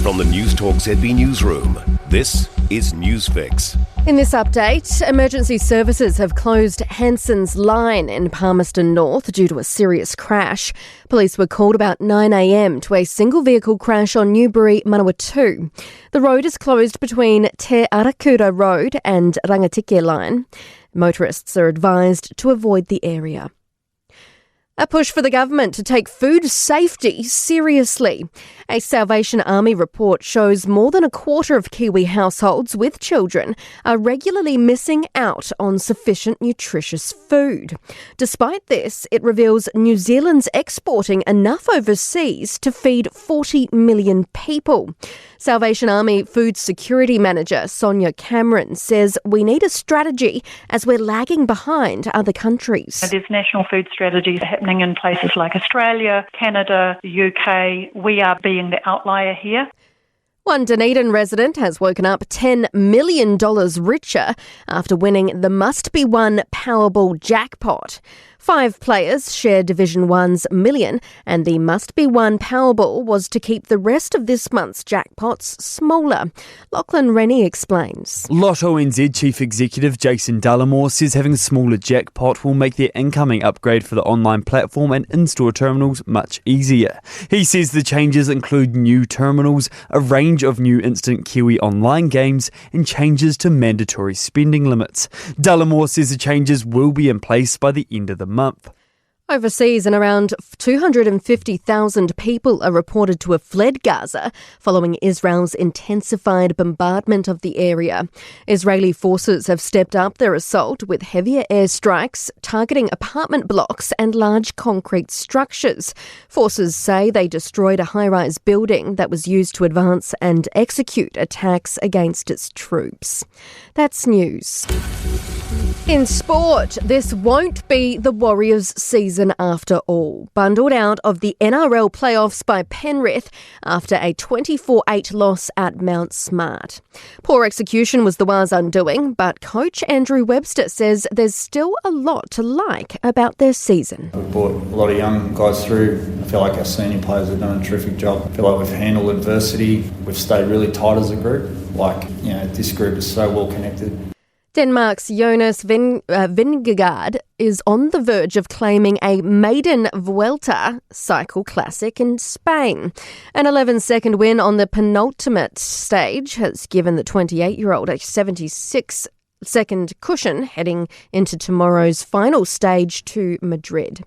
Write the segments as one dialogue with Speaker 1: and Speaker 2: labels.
Speaker 1: From the Newstalk ZB newsroom, this is Newsfix.
Speaker 2: In this update, emergency services have closed Hanson's Line in Palmerston North due to a serious crash. Police were called about 9 a.m. to a single vehicle crash on Newbury Manawatu. The road is closed between Te Arakura Road and Rangatike Line. Motorists are advised to avoid the area. A push for the government to take food safety seriously. A Salvation Army report shows more than a quarter of Kiwi households with children are regularly missing out on sufficient nutritious food. Despite this, it reveals New Zealand's exporting enough overseas to feed 40 million people. Salvation Army Food Security Manager Sonia Cameron says we need a strategy as we're lagging behind other countries.
Speaker 3: There's national food strategies happening in places like Australia, Canada, the UK. We are being the outlier here.
Speaker 2: One Dunedin resident has woken up $10 million richer after winning the must-be-won Powerball jackpot. 5 players share Division 1's million, and the must-be-won Powerball was to keep the rest of this month's jackpots smaller. Lachlan Rennie explains.
Speaker 4: Lotto NZ Chief Executive Jason Dallimore says having a smaller jackpot will make their incoming upgrade for the online platform and in-store terminals much easier. He says the changes include new terminals, a range of new instant Kiwi online games, and changes to mandatory spending limits. Dallimore says the changes will be in place by the end of the month.
Speaker 2: Overseas, and around 250,000 people are reported to have fled Gaza following Israel's intensified bombardment of the area. Israeli forces have stepped up their assault with heavier airstrikes targeting apartment blocks and large concrete structures. Forces say they destroyed a high-rise building that was used to advance and execute attacks against its troops. That's news. In sport, this won't be the Warriors' season after all. Bundled out of the NRL playoffs by Penrith after a 24-8 loss at Mount Smart. Poor execution was the Wah's undoing, but coach Andrew Webster says there's still a lot to like about their season.
Speaker 5: We've brought a lot of young guys through. I feel like our senior players have done a terrific job. I feel like we've handled adversity. We've stayed really tight as a group. This group is so well connected.
Speaker 2: Denmark's Jonas Vingegaard is on the verge of claiming a maiden Vuelta cycle classic in Spain. An 11-second win on the penultimate stage has given the 28-year-old a 76-second cushion heading into tomorrow's final stage to Madrid.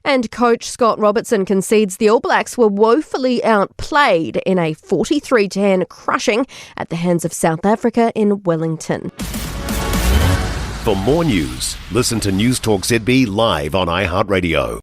Speaker 2: And coach Scott Robertson concedes the All Blacks were woefully outplayed in a 43-10 crushing at the hands of South Africa in Wellington.
Speaker 1: For more news, listen to Newstalk ZB live on iHeartRadio.